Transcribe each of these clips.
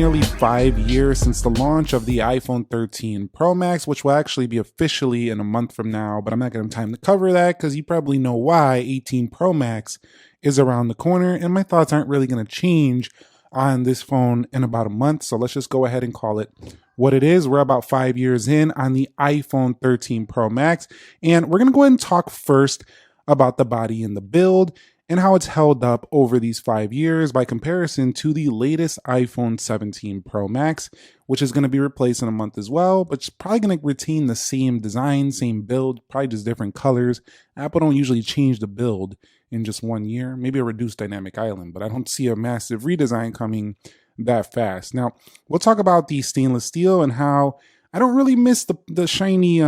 nearly 5 years since the launch of the iPhone 13 Pro Max, which will actually be officially in a month from now, but I'm not going to have time to cover that because you probably know why 18 Pro Max is around the corner, and my thoughts aren't really going to change on this phone in about a month. So let's just go ahead and call it what it is. We're about 5 years in on the iPhone 13 Pro Max, and we're going to go ahead and talk first about the body and the build and how it's held up over these 5 years by comparison to the latest iPhone 17 Pro Max, which is going to be replaced in a month as well, but it's probably going to retain the same design, same build, probably just different colors. Apple don't usually change the build in just 1 year, maybe a reduced dynamic island, but I don't see a massive redesign coming that fast. Now, we'll talk about the stainless steel and how I don't really miss the shiny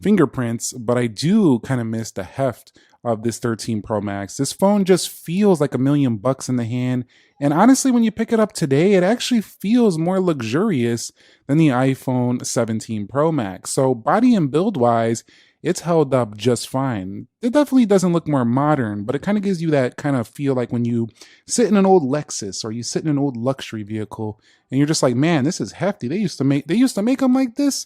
fingerprints, but I do kind of miss the heft of this 13 Pro Max. This phone just feels like $1,000,000 in the hand. And honestly, when you pick it up today, it actually feels more luxurious than the iPhone 17 Pro Max. So body and build wise, it's held up just fine. It definitely doesn't look more modern, but it kind of gives you that kind of feel like when you sit in an old Lexus or you sit in an old luxury vehicle and you're just like, man, this is hefty. They used to make them like this.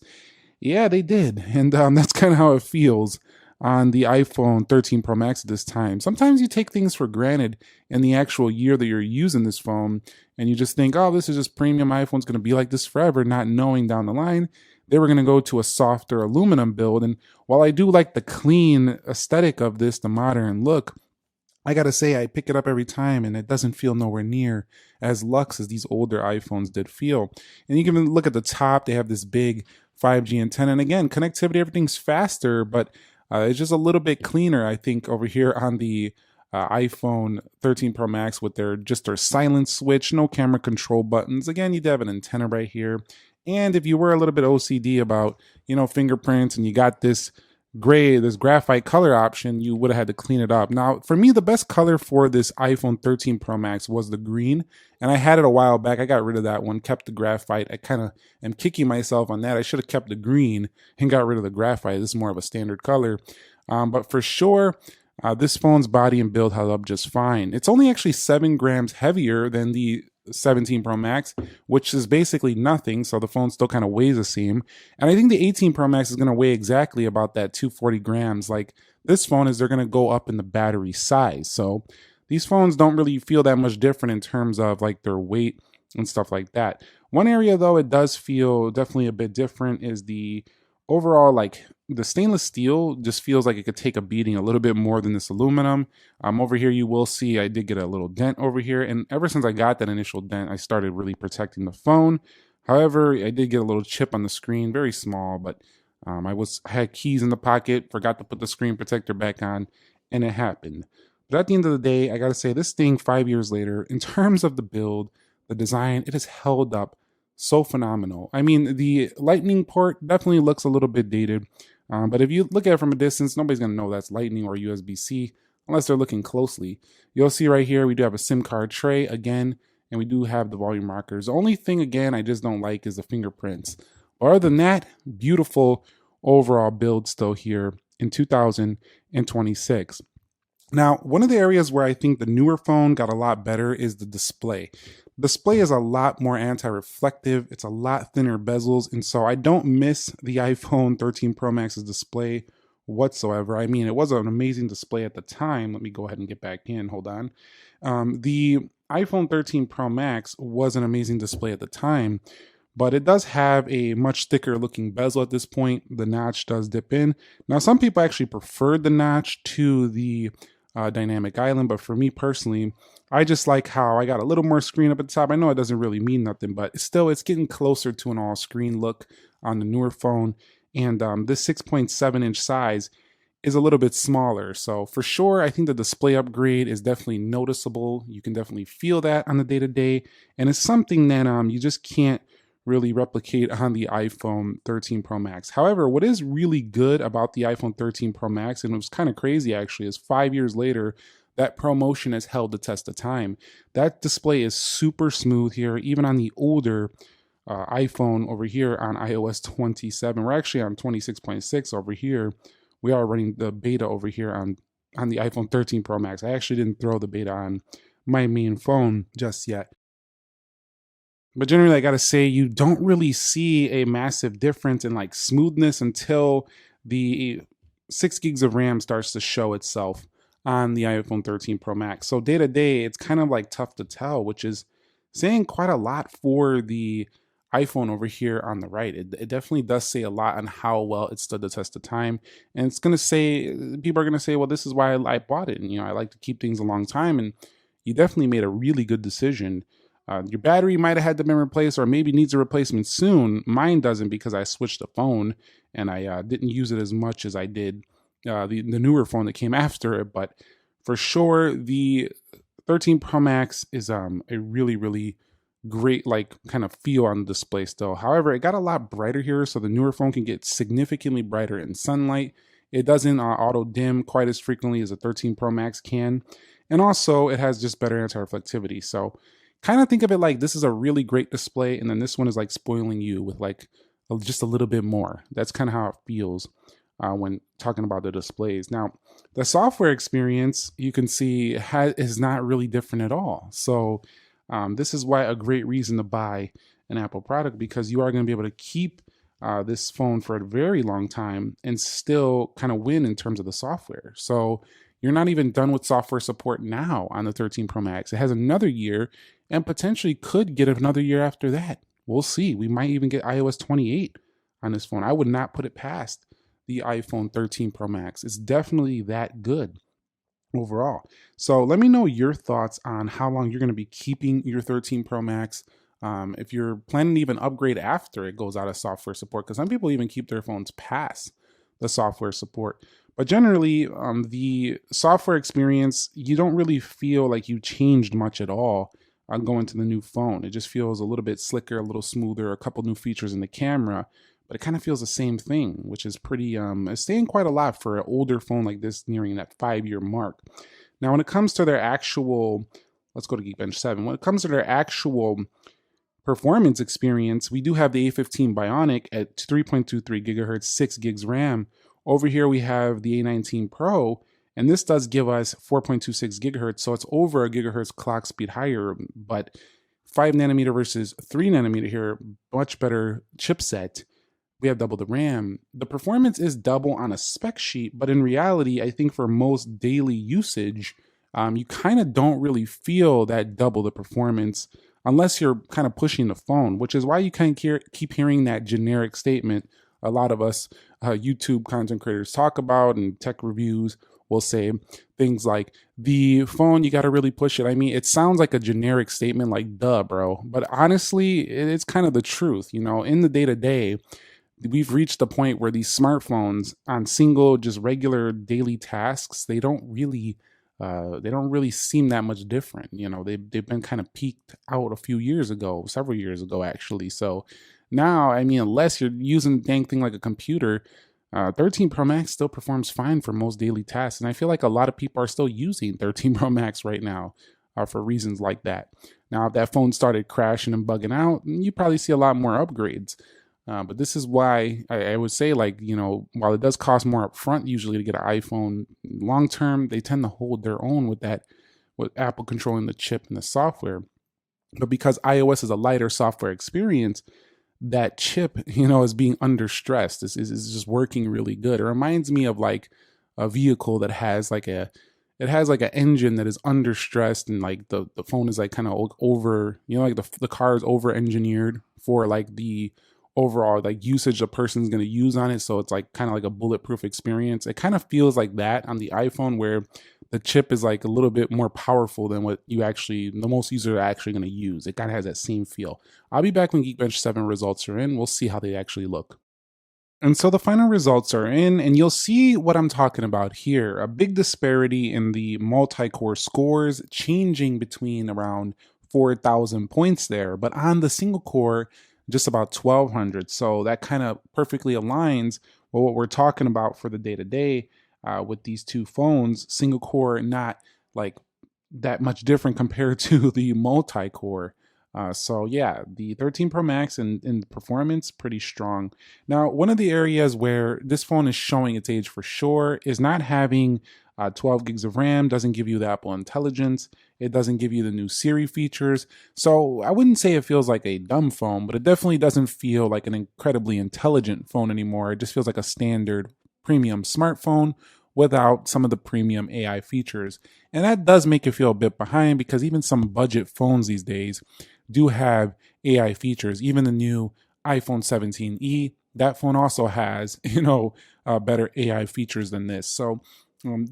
Yeah, they did. And that's kind of how it feels on the iPhone 13 Pro Max at this time. Sometimes you take things for granted in the actual year that you're using this phone, and you just think, oh, this is just premium iPhone's going to be like this forever, not knowing down the line they were going to go to a softer aluminum build. And while I do like the clean aesthetic of this, the modern look, I gotta say, I pick it up every time and it doesn't feel nowhere near as luxe as these older iPhones did feel. And you can even look at the top, they have this big 5G antenna. And again, connectivity, everything's faster, but it's just a little bit cleaner, I think, over here on the iPhone 13 Pro Max with their silent switch, no camera control buttons. Again, you do have an antenna right here. And if you were a little bit OCD about, fingerprints and you got this graphite color option, you would have had to clean it up. Now, for me, the best color for this iPhone 13 Pro Max was the green, and I had it a while back. I got rid of that one, kept the graphite. I kind of am kicking myself on that. I should have kept the green and got rid of the graphite. This is more of a standard color. But for sure, this phone's body and build held up just fine. It's only actually 7 grams heavier than the 17 Pro Max, which is basically nothing, so the phone still kind of weighs the same. And I think the 18 Pro Max is going to weigh exactly about that 240 grams. Like this phone they're going to go up in the battery size. So these phones don't really feel that much different in terms of like their weight and stuff like that. One area though it does feel definitely a bit different is the overall, like the stainless steel just feels like it could take a beating a little bit more than this aluminum. Over here you will see I did get a little dent over here, and ever since I got that initial dent I started really protecting the phone. However, I did get a little chip on the screen, very small, but I had keys in the pocket, forgot to put the screen protector back on, and it happened. But at the end of the day, I gotta say this thing 5 years later, in terms of the build, the design, it has held up so phenomenal. I mean, the lightning port definitely looks a little bit dated, but if you look at it from a distance, nobody's going to know that's lightning or USB-C unless they're looking closely. You'll see right here, we do have a SIM card tray again, and we do have the volume rockers. The only thing, again, I just don't like is the fingerprints. But other than that, beautiful overall build still here in 2026. Now, one of the areas where I think the newer phone got a lot better is the display. Display is a lot more anti-reflective. It's a lot thinner bezels. And so I don't miss the iPhone 13 Pro Max's display whatsoever. I mean, it was an amazing display at the time. Let me go ahead and get back in. Hold on. The iPhone 13 Pro Max was an amazing display at the time, but it does have a much thicker looking bezel at this point. The notch does dip in. Now, some people actually preferred the notch to the dynamic island, but for me personally, I just like how I got a little more screen up at the top. I know it doesn't really mean nothing, but still it's getting closer to an all screen look on the newer phone. And this 6.7-inch size is a little bit smaller. So for sure, I think the display upgrade is definitely noticeable. You can definitely feel that on the day-to-day. And it's something that you just can't really replicate on the iPhone 13 Pro Max. However, what is really good about the iPhone 13 Pro Max, and it was kind of crazy actually, is 5 years later, that ProMotion has held the test of time. That display is super smooth here, even on the older iPhone over here on iOS 27. We're actually on 26.6 over here. We are running the beta over here on the iPhone 13 Pro Max. I actually didn't throw the beta on my main phone just yet. But generally, I gotta say, you don't really see a massive difference in like smoothness until the 6 gigs of RAM starts to show itself on the iPhone 13 Pro Max. So day to day, it's kind of like tough to tell, which is saying quite a lot for the iPhone over here on the right. It definitely does say a lot on how well it stood the test of time. And it's gonna say, people are gonna say, well, this is why I bought it. And I like to keep things a long time. And you definitely made a really good decision. Your battery might have had to be replaced or maybe needs a replacement soon. Mine doesn't because I switched the phone and I didn't use it as much as I did the newer phone that came after it. But for sure, the 13 Pro Max is a really, really great like kind of feel on the display still. However, it got a lot brighter here, so the newer phone can get significantly brighter in sunlight. It doesn't auto dim quite as frequently as a 13 Pro Max can. And also, it has just better anti-reflectivity. So kind of think of it like this is a really great display, and then this one is like spoiling you with like just a little bit more. That's kind of how it feels when talking about the displays. Now, the software experience you can see is not really different at all. So this is why a great reason to buy an Apple product, because you are going to be able to keep this phone for a very long time and still kind of win in terms of the software. So you're not even done with software support now on the 13 Pro Max. It has another year and potentially could get another year after that. We'll see. We might even get iOS 28 on this phone. I would not put it past the iPhone 13 Pro Max. It's definitely that good overall. So let me know your thoughts on how long you're going to be keeping your 13 Pro Max. If you're planning to even upgrade after it goes out of software support, because some people even keep their phones past the software support. But generally, the software experience, you don't really feel like you changed much at all on going to the new phone. It just feels a little bit slicker, a little smoother, a couple new features in the camera, but it kind of feels the same thing, which is pretty, it's saying quite a lot for an older phone like this nearing that 5-year mark. Now, when it comes to their actual, let's go to Geekbench 7. When it comes to their actual performance experience, we do have the A15 Bionic at 3.23 gigahertz, 6 gigs RAM. Over here, we have the A19 Pro, and this does give us 4.26 gigahertz, so it's over a gigahertz clock speed higher, but 5 nanometer versus 3 nanometer here, much better chipset. We have double the RAM. The performance is double on a spec sheet, but in reality, I think for most daily usage, you kind of don't really feel that double the performance unless you're kind of pushing the phone, which is why you kind of keep hearing that generic statement a lot of us YouTube content creators talk about, and tech reviews will say things like, the phone, you got to really push it. I mean, it sounds like a generic statement like, duh, bro. But honestly, it's kind of the truth. In the day to day, we've reached the point where these smartphones on single, just regular daily tasks, they don't really seem that much different. They've been kind of peaked out a few years ago, several years ago, actually. So now, I mean, unless you're using the dang thing like a computer, 13 Pro Max still performs fine for most daily tasks. And I feel like a lot of people are still using 13 Pro Max right now for reasons like that. Now, if that phone started crashing and bugging out, you probably see a lot more upgrades. But this is why I would say, like, while it does cost more upfront usually to get an iPhone, long term, they tend to hold their own with Apple controlling the chip and the software. But because iOS is a lighter software experience, that chip, is being under stress. This is just working really good. It reminds me of like a vehicle that has like an engine that is under stressed, and like the phone is like kind of over, like the car is over engineered for like the overall like usage a person's going to use on it. So it's like kind of like a bulletproof experience. It kind of feels like that on the iPhone, where the chip is like a little bit more powerful than what the most users are actually going to use. It kind of has that same feel. I'll be back when Geekbench 7 results are in. We'll see how they actually look. And so the final results are in, and you'll see what I'm talking about here. A big disparity in the multi-core scores, changing between around 4,000 points there. But on the single core, just about 1,200. So that kind of perfectly aligns with what we're talking about for the day-to-day with these two phones. Single core, not like that much different compared to the multi-core. So yeah, the 13 Pro Max in performance, pretty strong. Now, one of the areas where this phone is showing its age for sure is not having 12 gigs of RAM, doesn't give you the Apple Intelligence. It doesn't give you the new Siri features. So I wouldn't say it feels like a dumb phone, but it definitely doesn't feel like an incredibly intelligent phone anymore. It just feels like a standard premium smartphone without some of the premium AI features. And that does make it feel a bit behind because even some budget phones these days do have AI features. Even the new iPhone 17e, that phone also has, better AI features than this. So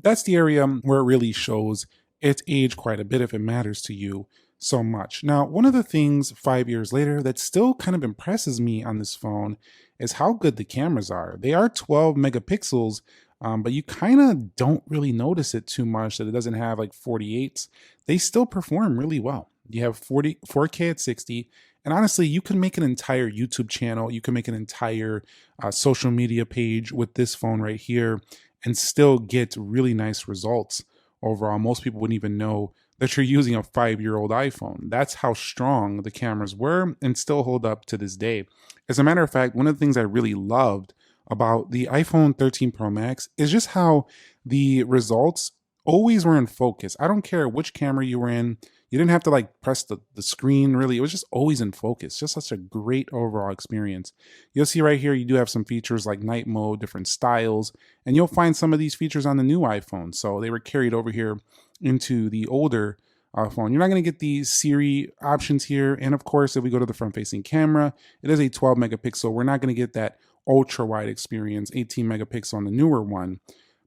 that's the area where it really shows its age quite a bit if it matters to you so much. Now, one of the things 5 years later that still kind of impresses me on this phone is how good the cameras are. They are 12 megapixels, but you kind of don't really notice it too much that it doesn't have like 48s. They still perform really well. You have 4K at 60, and honestly, you can make an entire YouTube channel, you can make an entire social media page with this phone right here and still get really nice results overall. Most people wouldn't even know that you're using a 5-year-old iPhone. That's how strong the cameras were and still hold up to this day. As a matter of fact, one of the things I really loved about the iPhone 13 Pro Max is just how the results always were in focus. I don't care which camera you were in. You didn't have to like press the screen really. It was just always in focus. Just such a great overall experience. You'll see right here, you do have some features like night mode, different styles, and you'll find some of these features on the new iPhone. So they were carried over here into the older phone. You're not going to get the Siri options here. And of course, if we go to the front facing camera, it is a 12 megapixel. We're not going to get that ultra wide experience, 18 megapixel on the newer one.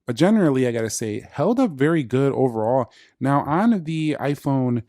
But generally, I gotta say, held up very good overall. Now, on the iPhone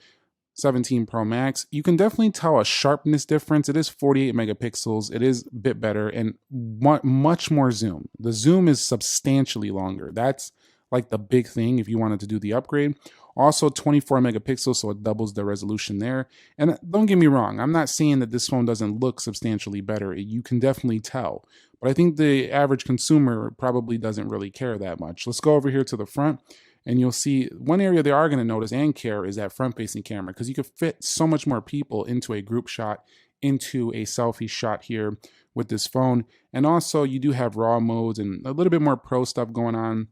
17 Pro Max, you can definitely tell a sharpness difference. It is 48 megapixels. It is a bit better and much more zoom. The zoom is substantially longer. That's like the big thing if you wanted to do the upgrade. Also 24 megapixels, so it doubles the resolution there. And don't get me wrong, I'm not saying that this phone doesn't look substantially better. You can definitely tell. But I think the average consumer probably doesn't really care that much. Let's go over here to the front and you'll see one area they are going to notice and care is that front facing camera because you could fit so much more people into a group shot, into a selfie shot here with this phone. And also you do have raw modes and a little bit more pro stuff going on.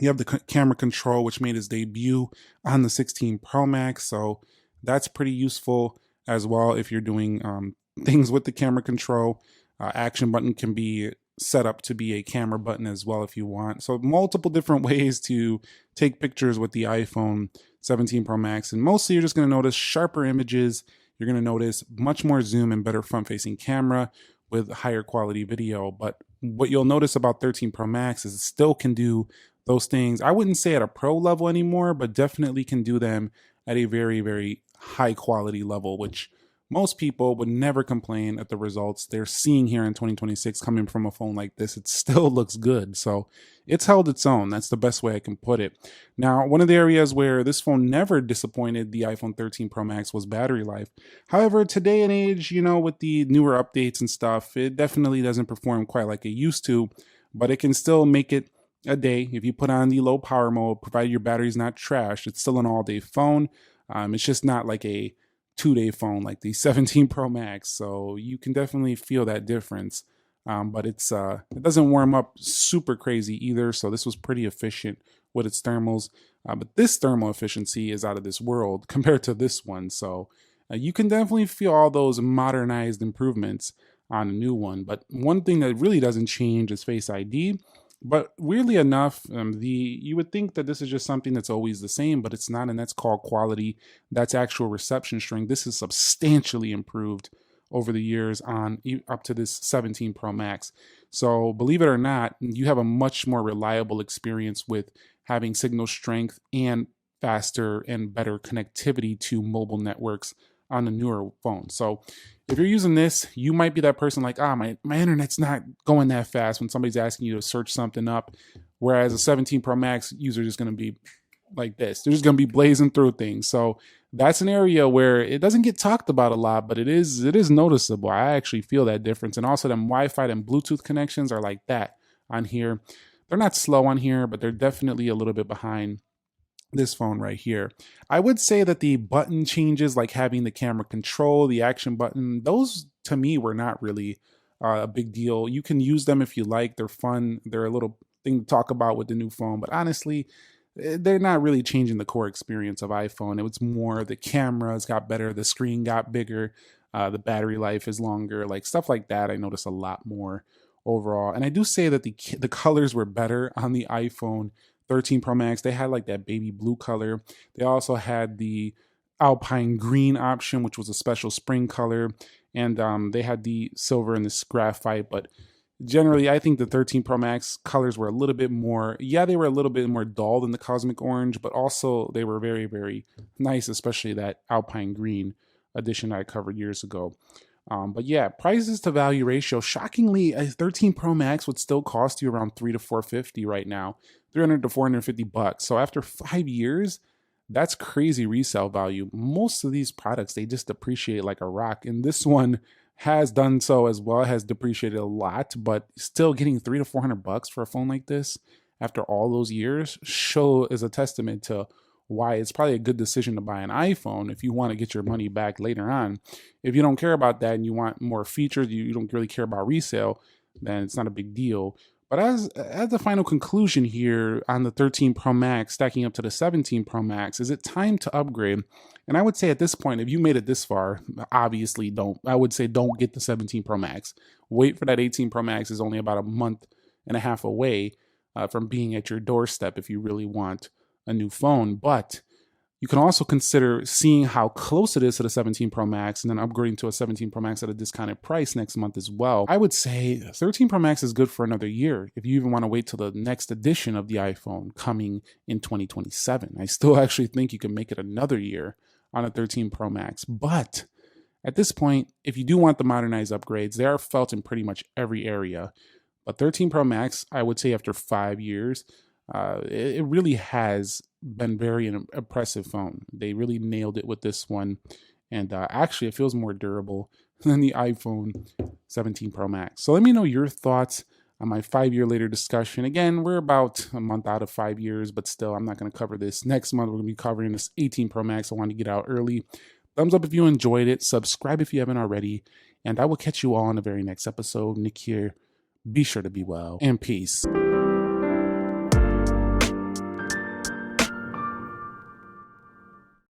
You have the camera control, which made its debut on the 16 Pro Max. So that's pretty useful as well if you're doing things with the camera control. Action button can be set up to be a camera button as well if you want. So multiple different ways to take pictures with the iPhone 17 Pro Max. And mostly you're just going to notice sharper images. You're going to notice much more zoom and better front facing camera with higher quality video. But what you'll notice about 13 Pro Max is it still can do those things. I wouldn't say at a pro level anymore, but definitely can do them at a very, very high quality level, which most people would never complain at the results they're seeing here in 2026 coming from a phone like this. It still looks good. So it's held its own. That's the best way I can put it. Now, one of the areas where this phone never disappointed the iPhone 13 Pro Max was battery life. However, today and age, with the newer updates and stuff, it definitely doesn't perform quite like it used to, but it can still make it a day if you put on the low power mode, provided your battery's not trashed. It's still an all-day phone. It's just not like a 2-day phone like the 17 Pro Max, so you can definitely feel that difference. But it doesn't warm up super crazy either, so this was pretty efficient with its thermals. But this thermal efficiency is out of this world compared to this one, so you can definitely feel all those modernized improvements on a new one. But one thing that really doesn't change is Face ID. But weirdly enough, you would think that this is just something that's always the same, but it's not, and that's called quality. That's actual reception string. This is substantially improved over the years on up to this 17 Pro Max. So believe it or not, you have a much more reliable experience with having signal strength and faster and better connectivity to mobile networks on the newer phone. So if you're using this, you might be that person like, my internet's not going that fast when somebody's asking you to search something up. Whereas a 17 Pro Max user is going to be like this. They're just going to be blazing through things. So that's an area where it doesn't get talked about a lot, but it is noticeable. I actually feel that difference. And also them Wi-Fi and Bluetooth connections are like that on here. They're not slow on here, but they're definitely a little bit behind this phone right here. I would say that the button changes, like having the camera control, the action button, those to me were not really a big deal. You can use them if you like. They're fun. They're a little thing to talk about with the new phone, but honestly, they're not really changing the core experience of iPhone. It was more the cameras got better, the screen got bigger, the battery life is longer, like stuff like that. I noticed a lot more overall. And I do say that the colors were better on the iPhone 13 Pro Max. They had like that baby blue color. They also had the Alpine green option, which was a special spring color, and they had the silver and this graphite. But generally, I think the 13 Pro Max colors were a little bit more, yeah, they were a little bit more dull than the Cosmic Orange, but also they were very, very nice, especially that Alpine green edition I covered years ago. But yeah, prices to value ratio. Shockingly, a 13 Pro Max would still cost you around 3 to 450 right now, 300 to 450 bucks. So after 5 years, that's crazy resale value. Most of these products they just depreciate like a rock, and this one has done so as well. It has depreciated a lot, but still getting 3 to 400 bucks for a phone like this after all those years show is a testament to why it's probably a good decision to buy an iPhone if you want to get your money back later on. If you don't care about that and you want more features, you don't really care about resale, then it's not a big deal. But as the final conclusion here on the 13 Pro Max stacking up to the 17 Pro Max, is it time to upgrade? And I would say at this point, if you made it this far, obviously don't. I would say don't get the 17 Pro Max. Wait for that 18 Pro Max is only about a month and a half away from being at your doorstep if you really want a new phone. But you can also consider seeing how close it is to the 17 Pro Max and then upgrading to a 17 Pro Max at a discounted price next month as well. I would say 13 Pro Max is good for another year if you even want to wait till the next edition of the iPhone coming in 2027. I still actually think you can make it another year on a 13 Pro Max. But at this point, if you do want the modernized upgrades, they are felt in pretty much every area. But 13 Pro Max, I would say after 5 years, it really has been very an impressive phone. They really nailed it with this one. And actually, it feels more durable than the iPhone 17 Pro Max. So let me know your thoughts on my 5 year later discussion. Again, we're about a month out of 5 years, but still, I'm not going to cover this next month. We're going to be covering this 18 Pro Max. I wanted to get out early. Thumbs up if you enjoyed it. Subscribe if you haven't already. And I will catch you all in the very next episode. Nick here. Be sure to be well and peace.